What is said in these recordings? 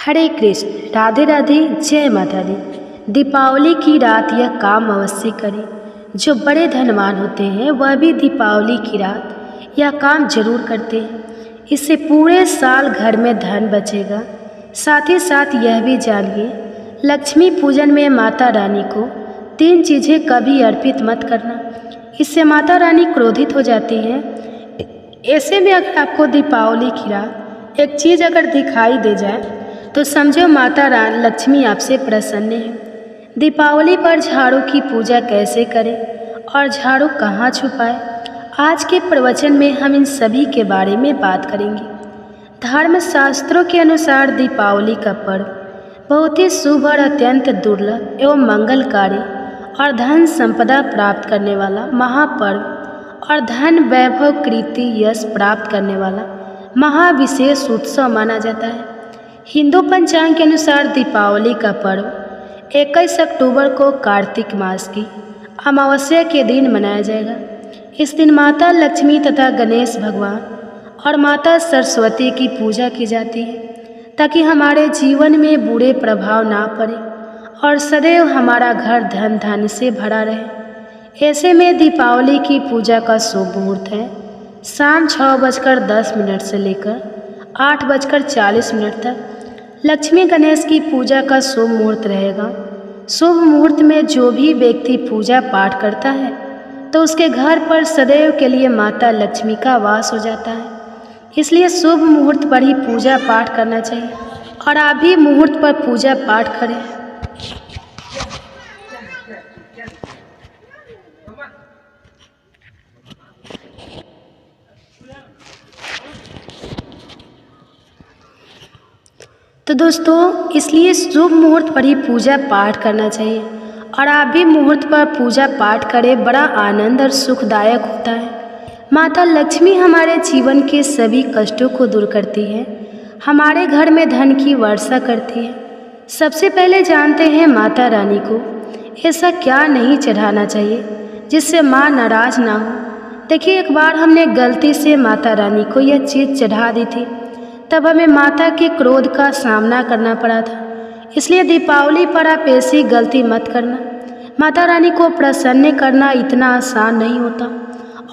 हरे कृष्ण, राधे राधे, जय माता दी। दीपावली की रात यह काम अवश्य करें। जो बड़े धनवान होते हैं वह भी दीपावली की रात यह काम जरूर करते हैं। इससे पूरे साल घर में धन बचेगा। साथ ही साथ यह भी जानिए, लक्ष्मी पूजन में माता रानी को 3 चीज़ें कभी अर्पित मत करना, इससे माता रानी क्रोधित हो जाती हैं। ऐसे में अगर आपको दीपावली की रात एक चीज़ अगर दिखाई दे जाए तो समझो माता रानी लक्ष्मी आपसे प्रसन्न है। दीपावली पर झाड़ू की पूजा कैसे करें और झाड़ू कहाँ छुपाएं, आज के प्रवचन में हम इन सभी के बारे में बात करेंगे। धर्म शास्त्रों के अनुसार दीपावली का पर्व बहुत ही शुभ और अत्यंत दुर्लभ एवं मंगलकारी और धन संपदा प्राप्त करने वाला महापर्व और धन वैभव कीर्ति यश प्राप्त करने वाला महाविशेष उत्सव माना जाता है। हिंदू पंचांग के अनुसार दीपावली का पर्व 21 अक्टूबर को कार्तिक मास की अमावस्या के दिन मनाया जाएगा। इस दिन माता लक्ष्मी तथा गणेश भगवान और माता सरस्वती की पूजा की जाती है ताकि हमारे जीवन में बुरे प्रभाव ना पड़े और सदैव हमारा घर धन धान्य से भरा रहे। ऐसे में दीपावली की पूजा का शुभ मुहूर्त है शाम 6:10 से लेकर 8:40 तक। लक्ष्मी गणेश की पूजा का शुभ मुहूर्त रहेगा। शुभ मुहूर्त में जो भी व्यक्ति पूजा पाठ करता है तो उसके घर पर सदैव के लिए माता लक्ष्मी का वास हो जाता है। इसलिए शुभ मुहूर्त पर ही पूजा पाठ करना चाहिए और आप भी मुहूर्त पर पूजा पाठ करें। तो दोस्तों, इसलिए शुभ मुहूर्त पर ही पूजा पाठ करना चाहिए और आप भी मुहूर्त पर पूजा पाठ करें। बड़ा आनंद और सुखदायक होता है। माता लक्ष्मी हमारे जीवन के सभी कष्टों को दूर करती है, हमारे घर में धन की वर्षा करती है। सबसे पहले जानते हैं माता रानी को ऐसा क्या नहीं चढ़ाना चाहिए जिससे माँ नाराज ना हो। देखिए, एक बार हमने गलती से माता रानी को यह चीज़ चढ़ा दी थी, तब हमें माता के क्रोध का सामना करना पड़ा था। इसलिए दीपावली पर आप ऐसी गलती मत करना। माता रानी को प्रसन्न करना इतना आसान नहीं होता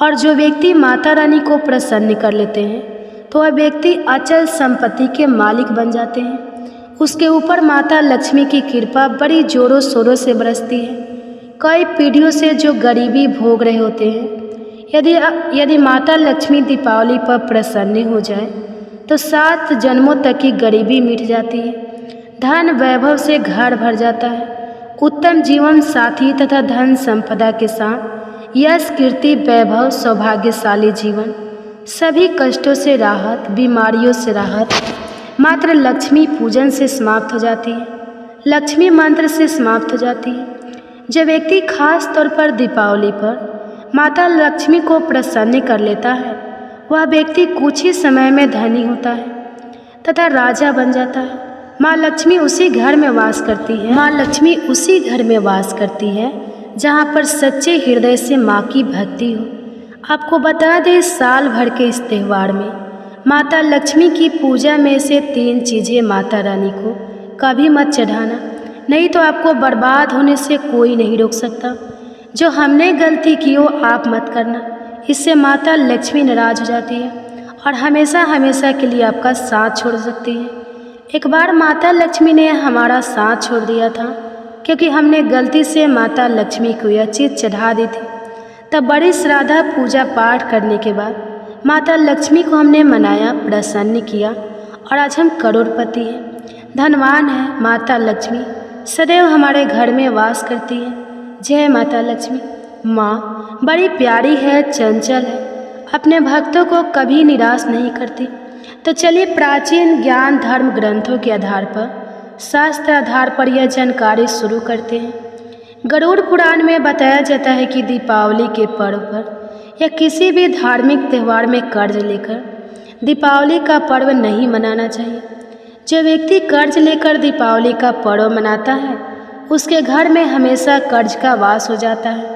और जो व्यक्ति माता रानी को प्रसन्न कर लेते हैं तो वह व्यक्ति अचल संपत्ति के मालिक बन जाते हैं। उसके ऊपर माता लक्ष्मी की कृपा बड़ी जोरों शोरों से बरसती है। कई पीढ़ियों से जो गरीबी भोग रहे होते हैं, यदि माता लक्ष्मी दीपावली पर प्रसन्न हो जाए तो 7 जन्मों तक की गरीबी मिट जाती है। धन वैभव से घर भर जाता है। उत्तम जीवन साथी तथा धन संपदा के साथ यश कीर्ति वैभव सौभाग्यशाली जीवन, सभी कष्टों से राहत, बीमारियों से राहत मात्र लक्ष्मी पूजन से समाप्त हो जाती है, लक्ष्मी मंत्र से समाप्त हो जाती है। जो व्यक्ति खास तौर पर दीपावली पर माता लक्ष्मी को प्रसन्न कर लेता है वह व्यक्ति कुछ ही समय में धनी होता है तथा राजा बन जाता है। माँ लक्ष्मी उसी घर में वास करती है। माँ लक्ष्मी उसी घर में वास करती है जहाँ पर सच्चे हृदय से माँ की भक्ति हो। आपको बता दें, साल भर के इस त्यौहार में माता लक्ष्मी की पूजा में से 3 चीज़ें माता रानी को कभी मत चढ़ाना, नहीं तो आपको बर्बाद होने से कोई नहीं रोक सकता। जो हमने गलती की हो आप मत करना, इससे माता लक्ष्मी नाराज हो जाती है और हमेशा हमेशा के लिए आपका साथ छोड़ सकती है। एक बार माता लक्ष्मी ने हमारा साथ छोड़ दिया था क्योंकि हमने गलती से माता लक्ष्मी को यह चीज़ चढ़ा दी थी। तब बड़ी श्रद्धा पूजा पाठ करने के बाद माता लक्ष्मी को हमने मनाया, प्रसन्न किया और आज हम करोड़पति हैं, धनवान हैं। माता लक्ष्मी सदैव हमारे घर में वास करती है। जय माता लक्ष्मी। माँ बड़ी प्यारी है, चंचल है, अपने भक्तों को कभी निराश नहीं करती। तो चलिए प्राचीन ज्ञान धर्म ग्रंथों के आधार पर, शास्त्र आधार पर यह जानकारी शुरू करते हैं। गरुड़ पुराण में बताया जाता है कि दीपावली के पर्व पर या किसी भी धार्मिक त्यौहार में कर्ज लेकर दीपावली का पर्व नहीं मनाना चाहिए। जो व्यक्ति कर्ज लेकर दीपावली का पर्व मनाता है उसके घर में हमेशा कर्ज का वास हो जाता है।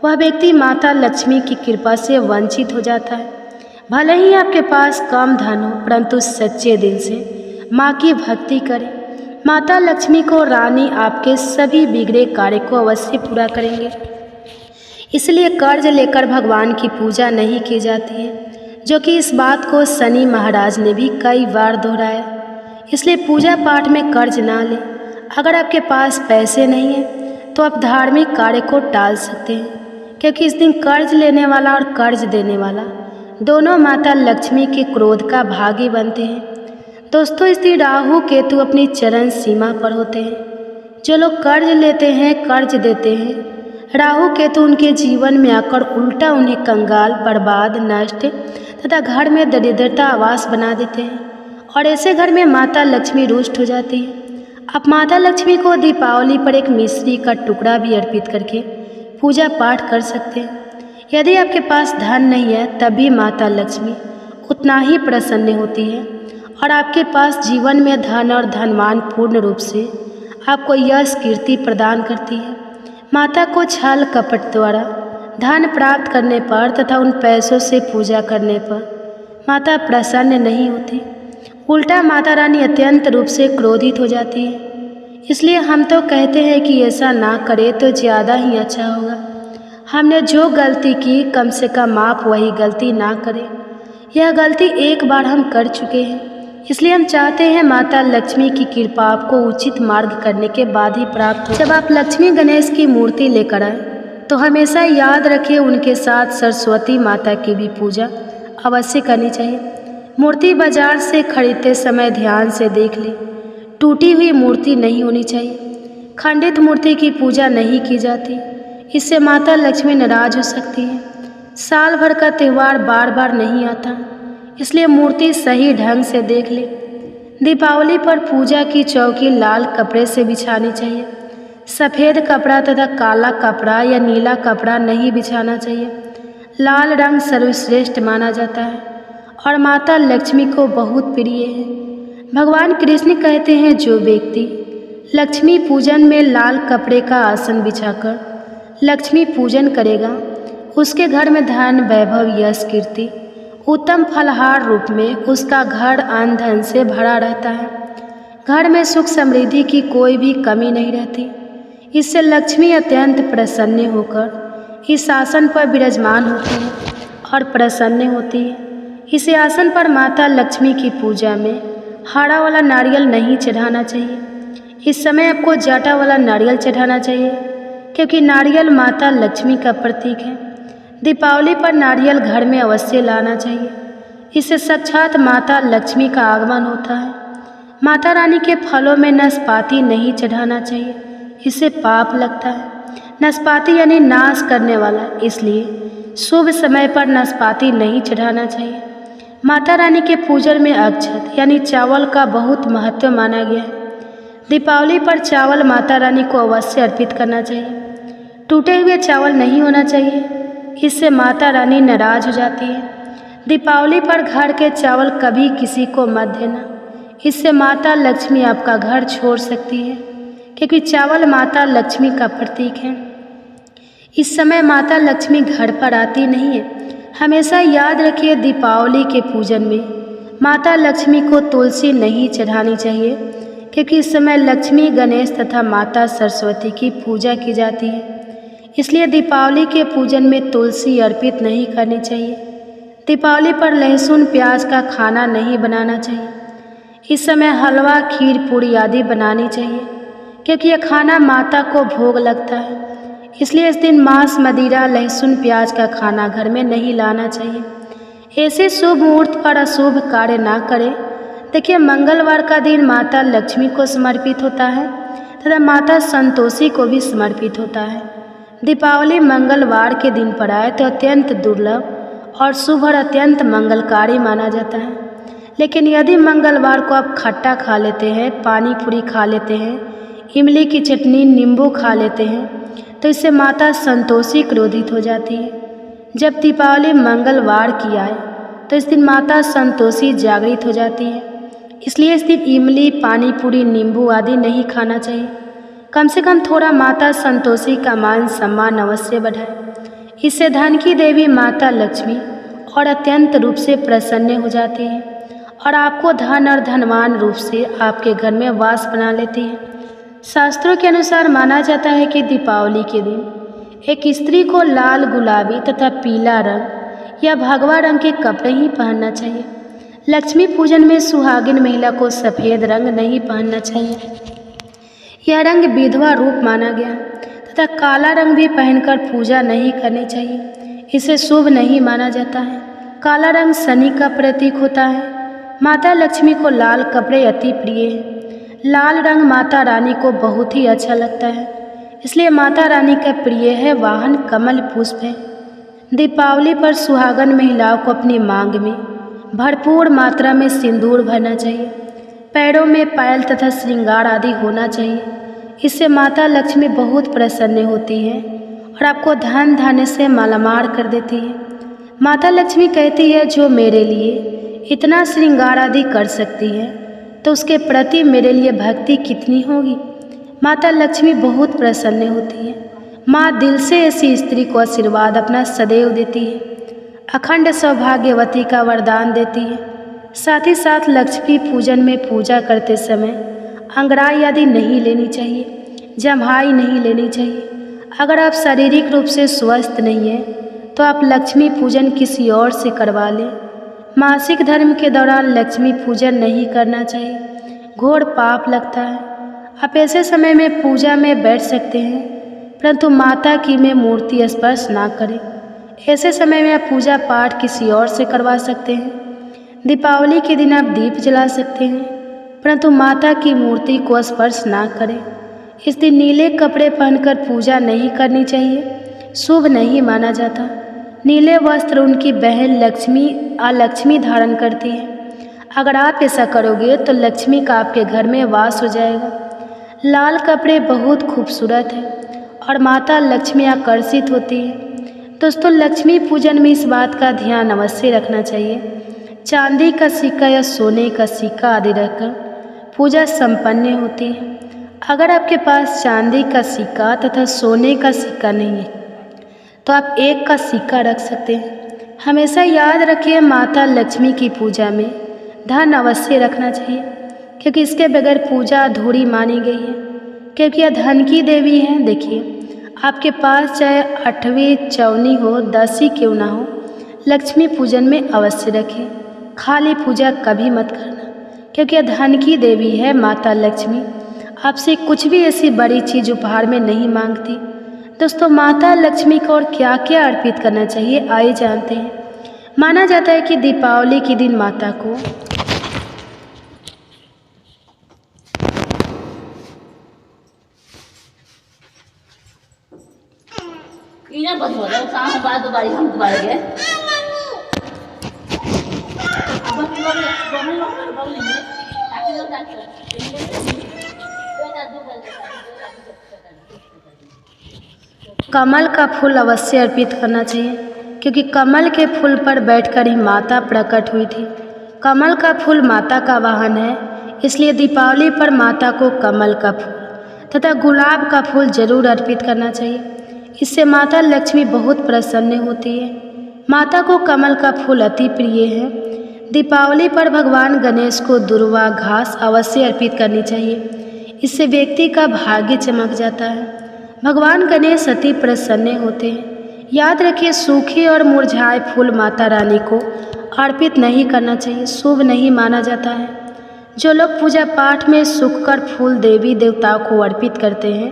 वह व्यक्ति माता लक्ष्मी की कृपा से वंचित हो जाता है। भले ही आपके पास कम धन हो, परंतु सच्चे दिल से माँ की भक्ति करें। माता लक्ष्मी को रानी आपके सभी बिगड़े कार्य को अवश्य पूरा करेंगे। इसलिए कर्ज लेकर भगवान की पूजा नहीं की जाती है, जो कि इस बात को शनि महाराज ने भी कई बार दोहराया। इसलिए पूजा पाठ में कर्ज ना लें। अगर आपके पास पैसे नहीं हैं तो आप धार्मिक कार्य को टाल सकते हैं, क्योंकि इस दिन कर्ज लेने वाला और कर्ज देने वाला दोनों माता लक्ष्मी के क्रोध का भागी बनते हैं। दोस्तों, इस दिन राहु केतु अपनी चरम सीमा पर होते हैं। जो लोग कर्ज लेते हैं, कर्ज देते हैं, राहु केतु उनके जीवन में आकर उल्टा उन्हें कंगाल, बर्बाद, नष्ट तथा घर में दरिद्रता आवास बना देते हैं, और ऐसे घर में माता लक्ष्मी रुष्ट हो जाती है। आप माता लक्ष्मी को दीपावली पर एक मिश्री का टुकड़ा भी अर्पित करके पूजा पाठ कर सकते हैं। यदि आपके पास धन नहीं है तब भी माता लक्ष्मी उतना ही प्रसन्न होती है, और आपके पास जीवन में धन और धनवान पूर्ण रूप से आपको यश कीर्ति प्रदान करती है। माता को छल कपट द्वारा धन प्राप्त करने पर तथा उन पैसों से पूजा करने पर माता प्रसन्न नहीं होती, उल्टा माता रानी अत्यंत रूप से क्रोधित हो जाती है। इसलिए हम तो कहते हैं कि ऐसा ना करे तो ज़्यादा ही अच्छा होगा। हमने जो गलती की कम से कम आप वही गलती ना करें। यह गलती एक बार हम कर चुके हैं, इसलिए हम चाहते हैं माता लक्ष्मी की कृपा आपको उचित मार्ग करने के बाद ही प्राप्त हो। जब आप लक्ष्मी गणेश की मूर्ति लेकर आए तो हमेशा याद रखें उनके साथ सरस्वती माता की भी पूजा अवश्य करनी चाहिए। मूर्ति बाजार से खरीदते समय ध्यान से देख लें, टूटी हुई मूर्ति नहीं होनी चाहिए। खंडित मूर्ति की पूजा नहीं की जाती, इससे माता लक्ष्मी नाराज हो सकती है। साल भर का त्यौहार बार बार नहीं आता, इसलिए मूर्ति सही ढंग से देख ले। दीपावली पर पूजा की चौकी लाल कपड़े से बिछानी चाहिए। सफ़ेद कपड़ा तथा काला कपड़ा या नीला कपड़ा नहीं बिछाना चाहिए। लाल रंग सर्वश्रेष्ठ माना जाता है और माता लक्ष्मी को बहुत प्रिय है। भगवान कृष्ण कहते हैं, जो व्यक्ति लक्ष्मी पूजन में लाल कपड़े का आसन बिछाकर लक्ष्मी पूजन करेगा, उसके घर में धन, वैभव, यश, कीर्ति, उत्तम फलहार रूप में उसका घर अन्न धन से भरा रहता है। घर में सुख समृद्धि की कोई भी कमी नहीं रहती। इससे लक्ष्मी अत्यंत प्रसन्न होकर इस आसन पर विराजमान होती है और प्रसन्न होती है। इस आसन पर माता लक्ष्मी की पूजा में हरा वाला नारियल नहीं चढ़ाना चाहिए। इस समय आपको जाटा वाला नारियल चढ़ाना चाहिए, क्योंकि नारियल माता लक्ष्मी का प्रतीक है। दीपावली पर नारियल घर में अवश्य लाना चाहिए, इससे साक्षात माता लक्ष्मी का आगमन होता है। माता रानी के फलों में नाशपाती नहीं चढ़ाना चाहिए, इससे पाप लगता है। नाशपाती यानी नाश करने वाला, इसलिए शुभ समय पर नाशपाती नहीं चढ़ाना चाहिए। माता रानी के पूजन में अक्षत यानी चावल का बहुत महत्व माना गया है। दीपावली पर चावल माता रानी को अवश्य अर्पित करना चाहिए। टूटे हुए चावल नहीं होना चाहिए, इससे माता रानी नाराज हो जाती है। दीपावली पर घर के चावल कभी किसी को मत देना, इससे माता लक्ष्मी आपका घर छोड़ सकती है, क्योंकि चावल माता लक्ष्मी का प्रतीक है। इस समय माता लक्ष्मी घर पर आती नहीं है। हमेशा याद रखिए, दीपावली के पूजन में माता लक्ष्मी को तुलसी नहीं चढ़ानी चाहिए, क्योंकि इस समय लक्ष्मी, गणेश तथा माता सरस्वती की पूजा की जाती है। इसलिए दीपावली के पूजन में तुलसी अर्पित नहीं करनी चाहिए। दीपावली पर लहसुन प्याज का खाना नहीं बनाना चाहिए। इस समय हलवा, खीर, पूड़ी आदि बनानी चाहिए, क्योंकि यह खाना माता को भोग लगता है। इसलिए इस दिन मांस, मदिरा, लहसुन प्याज का खाना घर में नहीं लाना चाहिए। ऐसे शुभ मुहूर्त पर अशुभ कार्य ना करें। देखिए, मंगलवार का दिन माता लक्ष्मी को समर्पित होता है तथा माता संतोषी को भी समर्पित होता है। दीपावली मंगलवार के दिन पर आए तो अत्यंत दुर्लभ और शुभ और अत्यंत मंगलकारी माना जाता है। लेकिन यदि मंगलवार को आप खट्टा खा लेते हैं, पानी पूरी खा लेते हैं, इमली की चटनी, नींबू खा लेते हैं, तो इससे माता संतोषी क्रोधित हो जाती है। जब दीपावली मंगलवार की आए तो इस दिन माता संतोषी जागृत हो जाती है। इसलिए इस दिन इमली, पानी पूरी, नींबू आदि नहीं खाना चाहिए। कम से कम थोड़ा माता संतोषी का मान सम्मान अवश्य बढ़ाए। इससे धन की देवी माता लक्ष्मी और अत्यंत रूप से प्रसन्न हो जाती है और आपको धन और धनवान रूप से आपके घर में वास बना लेती है। शास्त्रों के अनुसार माना जाता है कि दीपावली के दिन एक स्त्री को लाल, गुलाबी तथा पीला रंग या भगवा रंग के कपड़े ही पहनना चाहिए। लक्ष्मी पूजन में सुहागिन महिला को सफ़ेद रंग नहीं पहनना चाहिए। यह रंग विधवा रूप माना गया तथा काला रंग भी पहनकर पूजा नहीं करनी चाहिए। इसे शुभ नहीं माना जाता है। काला रंग शनि का प्रतीक होता है। माता लक्ष्मी को लाल कपड़े अति प्रिय हैं। लाल रंग माता रानी को बहुत ही अच्छा लगता है, इसलिए माता रानी का प्रिय है वाहन कमल पुष्प है। दीपावली पर सुहागन महिलाओं को अपनी मांग में भरपूर मात्रा में सिंदूर भरना चाहिए। पैरों में पायल तथा श्रृंगार आदि होना चाहिए। इससे माता लक्ष्मी बहुत प्रसन्न होती है और आपको धन धान्य से मालामाल कर देती है। माता लक्ष्मी कहती है, जो मेरे लिए इतना श्रृंगार आदि कर सकती है तो उसके प्रति मेरे लिए भक्ति कितनी होगी। माता लक्ष्मी बहुत प्रसन्न होती है। माँ दिल से ऐसी स्त्री को आशीर्वाद अपना सदैव देती है, अखंड सौभाग्यवती का वरदान देती है। साथ ही साथ लक्ष्मी पूजन में पूजा करते समय अंगड़ाई आदि नहीं लेनी चाहिए, जम्हाई नहीं लेनी चाहिए। अगर आप शारीरिक रूप से स्वस्थ नहीं हैं तो आप लक्ष्मी पूजन किसी और से करवा लें। मासिक धर्म के दौरान लक्ष्मी पूजन नहीं करना चाहिए, घोर पाप लगता है। आप ऐसे समय में पूजा में बैठ सकते हैं, परंतु माता की में मूर्ति स्पर्श ना करें। ऐसे समय में आप पूजा पाठ किसी और से करवा सकते हैं। दीपावली के दिन आप दीप जला सकते हैं, परंतु माता की मूर्ति को स्पर्श ना करें। इस दिन नीले कपड़े पहनकर पूजा नहीं करनी चाहिए, शुभ नहीं माना जाता। नीले वस्त्र उनकी बहन लक्ष्मी धारण करती है। अगर आप ऐसा करोगे तो लक्ष्मी का आपके घर में वास हो जाएगा। लाल कपड़े बहुत खूबसूरत हैं और माता लक्ष्मी आकर्षित होती है। दोस्तों, लक्ष्मी पूजन में इस बात का ध्यान अवश्य रखना चाहिए, चांदी का सिक्का या सोने का सिक्का आदि रखकर पूजा संपन्न होती है। अगर आपके पास चांदी का सिक्का तथा सोने का सिक्का नहीं है तो आप एक का सिक्का रख सकते हैं। हमेशा याद रखिए, माता लक्ष्मी की पूजा में धन अवश्य रखना चाहिए, क्योंकि इसके बगैर पूजा अधूरी मानी गई है, क्योंकि यह धन की देवी है। देखिए, आपके पास चाहे 8वीं चौनी हो, 10 ही क्यों ना हो, लक्ष्मी पूजन में अवश्य रखें। खाली पूजा कभी मत करना, क्योंकि यह धन की देवी है। माता लक्ष्मी आपसे कुछ भी ऐसी बड़ी चीज़ उपहार में नहीं मांगती। दोस्तों, माता लक्ष्मी को और क्या क्या अर्पित करना चाहिए, आइए जानते हैं। माना जाता है कि दीपावली के दिन माता को कमल का फूल अवश्य अर्पित करना चाहिए, क्योंकि कमल के फूल पर बैठकर ही माता प्रकट हुई थी। कमल का फूल माता का वाहन है, इसलिए दीपावली पर माता को कमल का फूल तथा गुलाब का फूल जरूर अर्पित करना चाहिए। इससे माता लक्ष्मी बहुत प्रसन्न होती है। माता को कमल का फूल अति प्रिय है। दीपावली पर भगवान गणेश को दुर्वा घास अवश्य अर्पित करनी चाहिए। इससे व्यक्ति का भाग्य चमक जाता है। भगवान गणेश अति प्रसन्न होते हैं। याद रखिए, सूखे और मुरझाए फूल माता रानी को अर्पित नहीं करना चाहिए, शुभ नहीं माना जाता है। जो लोग पूजा पाठ में सूखकर फूल देवी देवताओं को अर्पित करते हैं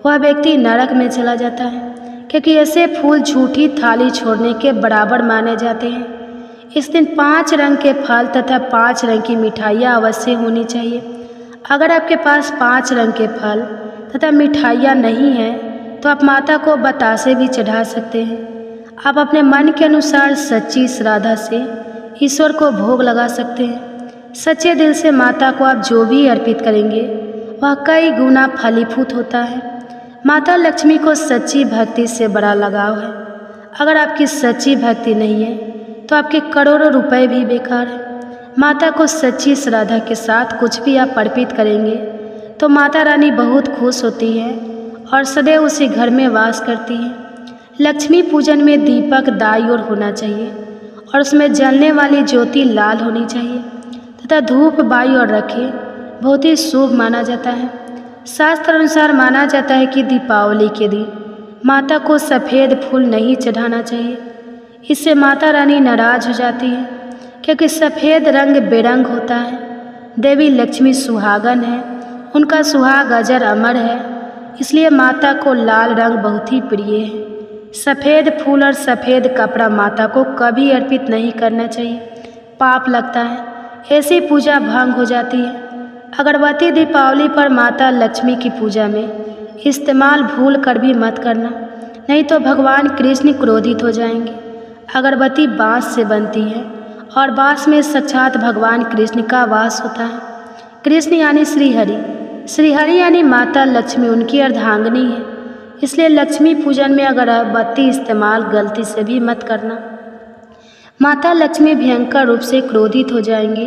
वह व्यक्ति नरक में चला जाता है, क्योंकि ऐसे फूल झूठी थाली छोड़ने के बराबर माने जाते हैं। इस दिन 5 रंग के फल तथा 5 रंग की मिठाइयाँ अवश्य होनी चाहिए। अगर आपके पास 5 रंग के फल तथा मिठाइयाँ नहीं हैं तो आप माता को बतासे भी चढ़ा सकते हैं। आप अपने मन के अनुसार सच्ची श्रद्धा से ईश्वर को भोग लगा सकते हैं। सच्चे दिल से माता को आप जो भी अर्पित करेंगे वह कई गुना फलीभूत होता है। माता लक्ष्मी को सच्ची भक्ति से बड़ा लगाव है। अगर आपकी सच्ची भक्ति नहीं है तो आपके करोड़ों रुपए भी बेकार है। माता को सच्ची श्रद्धा के साथ कुछ भी आप अर्पित करेंगे तो माता रानी बहुत खुश होती है और सदैव उसी घर में वास करती है। लक्ष्मी पूजन में दीपक दाईं ओर होना चाहिए और उसमें जलने वाली ज्योति लाल होनी चाहिए। तथा धूप बाई और रखें बहुत ही शुभ माना जाता है। शास्त्र अनुसार माना जाता है कि दीपावली के दिन माता को सफ़ेद फूल नहीं चढ़ाना चाहिए। इससे माता रानी नाराज हो जाती है, क्योंकि सफ़ेद रंग बेरंग होता है। देवी लक्ष्मी सुहागन है, उनका सुहाग अजर अमर है, इसलिए माता को लाल रंग बहुत ही प्रिय है। सफ़ेद फूल और सफ़ेद कपड़ा माता को कभी अर्पित नहीं करना चाहिए, पाप लगता है, ऐसी पूजा भंग हो जाती है। अगरबत्ती दीपावली पर माता लक्ष्मी की पूजा में इस्तेमाल भूल कर भी मत करना, नहीं तो भगवान कृष्ण क्रोधित हो जाएंगे। अगरबत्ती बांस से बनती है और बांस में साक्षात भगवान कृष्ण का वास होता है। कृष्ण यानी श्रीहरि, श्रीहरि यानी माता लक्ष्मी उनकी अर्धांगिनी है, इसलिए लक्ष्मी पूजन में अगरबत्ती इस्तेमाल गलती से भी मत करना। माता लक्ष्मी भयंकर रूप से क्रोधित हो जाएंगी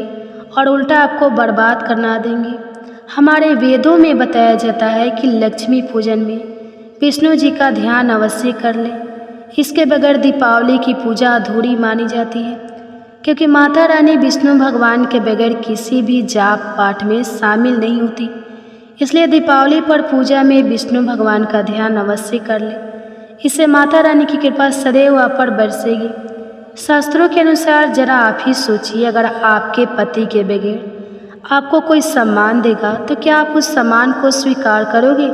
और उल्टा आपको बर्बाद करना देंगी। हमारे वेदों में बताया जाता है कि लक्ष्मी पूजन में विष्णु जी का ध्यान अवश्य कर ले। इसके बगैर दीपावली की पूजा अधूरी मानी जाती है, क्योंकि माता रानी विष्णु भगवान के बगैर किसी भी जाप पाठ में शामिल नहीं होती। इसलिए दीपावली पर पूजा में विष्णु भगवान का ध्यान अवश्य कर ले, इससे माता रानी की कृपा सदैव आप पर बरसेगी। शास्त्रों के अनुसार जरा आप ही सोचिए, अगर आपके पति के बगैर आपको कोई सम्मान देगा तो क्या आप उस सम्मान को स्वीकार करोगे?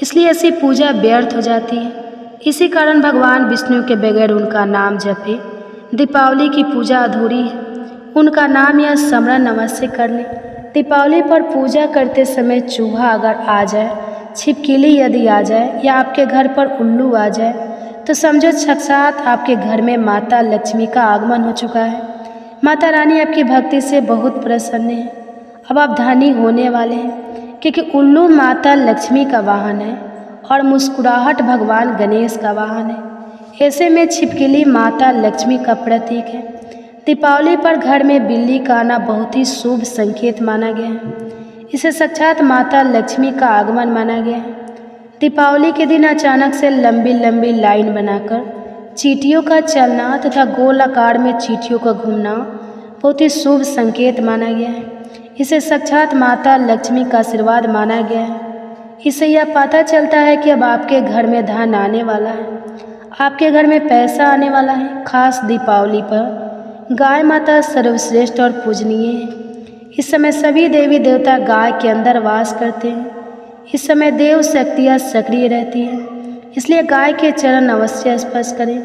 इसलिए ऐसी पूजा व्यर्थ हो जाती है। इसी कारण भगवान विष्णु के बगैर उनका नाम जपे दीपावली की पूजा अधूरी है। उनका नाम या स्मरण अवश्य कर लें। दीपावली पर पूजा करते समय चूहा अगर आ जाए, छिपकली यदि आ जाए या आपके घर पर उल्लू आ जाए तो समझो साक्षात आपके घर में माता लक्ष्मी का आगमन हो चुका है। माता रानी आपकी भक्ति से बहुत प्रसन्न है। अब आप धनी होने वाले हैं, क्योंकि उल्लू माता लक्ष्मी का वाहन है और मुस्कुराहट भगवान गणेश का वाहन है। ऐसे में छिपकली माता लक्ष्मी का प्रतीक है। दीपावली पर घर में बिल्ली का आना बहुत ही शुभ संकेत माना गया है। इसे साक्षात माता लक्ष्मी का आगमन माना गया है। दीपावली के दिन अचानक से लंबी लंबी लाइन बनाकर चींटियों का चलना तथा गोल आकार में चींटियों का घूमना बहुत ही शुभ संकेत माना गया है। इसे साक्षात माता लक्ष्मी का आशीर्वाद माना गया है। इससे यह पता चलता है कि अब आपके घर में धन आने वाला है, आपके घर में पैसा आने वाला है। खास दीपावली पर गाय माता सर्वश्रेष्ठ और पूजनीय है। इस समय सभी देवी देवता गाय के अंदर वास करते हैं। इस समय देव शक्तियाँ सक्रिय रहती हैं, इसलिए गाय के चरण अवश्य स्पर्श करें,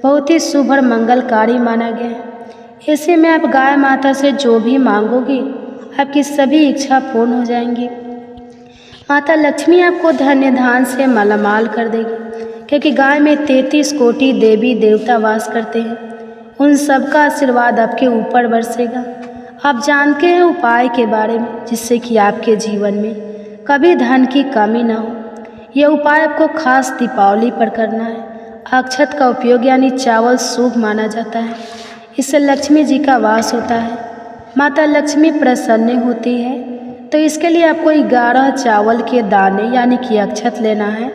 बहुत ही शुभ और मंगलकारी माना गया है। ऐसे में आप गाय माता से जो भी मांगोगे आपकी सभी इच्छा पूर्ण हो जाएंगी। माता लक्ष्मी आपको धन्य धान से मालामाल कर देगी, क्योंकि गाय में 33 कोटि देवी देवता वास करते हैं। उन सब का आशीर्वाद आपके ऊपर बरसेगा। आप जानते हैं उपाय के बारे में, जिससे कि आपके जीवन में कभी धन की कमी ना हो। यह उपाय आपको खास दीपावली पर करना है। अक्षत का उपयोग यानी चावल शुभ माना जाता है, इससे लक्ष्मी जी का वास होता है, माता लक्ष्मी प्रसन्न होती है। तो इसके लिए आपको 11 चावल के दाने यानी कि अक्षत लेना है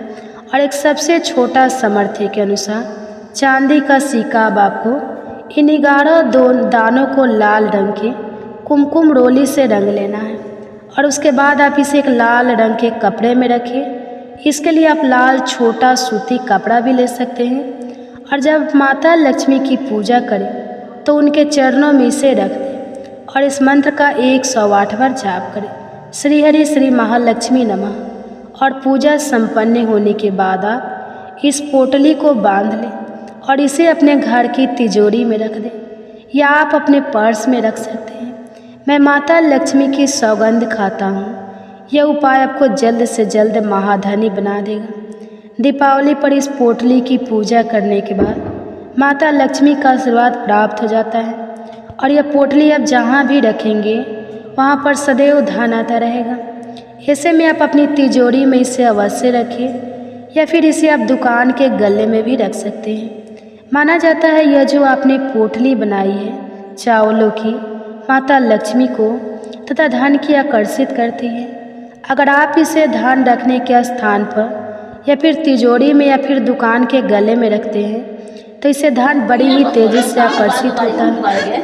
और एक सबसे छोटा सामर्थ्य के अनुसार चांदी का सिक्का। अब आपको इन 11 दानों को लाल रंग के कुमकुम रोली से रंग लेना है और उसके बाद आप इसे एक लाल रंग के कपड़े में रखें। इसके लिए आप लाल छोटा सूती कपड़ा भी ले सकते हैं और जब माता लक्ष्मी की पूजा करें तो उनके चरणों में इसे रख दें और इस मंत्र का 108 बार जाप करें, श्री हरि श्री महालक्ष्मी नमः। और पूजा संपन्न होने के बाद आप इस पोटली को बांध लें और इसे अपने घर की तिजोरी में रख दें या आप अपने पर्स में रख सकते हैं। मैं माता लक्ष्मी की सौगंध खाता हूँ, यह उपाय आपको जल्द से जल्द महाधनी बना देगा। दीपावली पर इस पोटली की पूजा करने के बाद माता लक्ष्मी का आशीर्वाद प्राप्त हो जाता है और यह पोटली आप जहाँ भी रखेंगे वहाँ पर सदैव धन आता रहेगा। ऐसे में आप अपनी तिजोरी में इसे अवश्य रखें या फिर इसे आप दुकान के गले में भी रख सकते हैं। माना जाता है यह जो आपने पोटली बनाई है चावलों की, माता लक्ष्मी को तथा धन की आकर्षित करती है। अगर आप इसे धन रखने के स्थान पर या फिर तिजोरी में या फिर दुकान के गले में रखते हैं तो इससे धन बड़ी ही तेजी से आकर्षित होता है।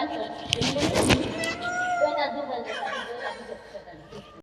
जाकर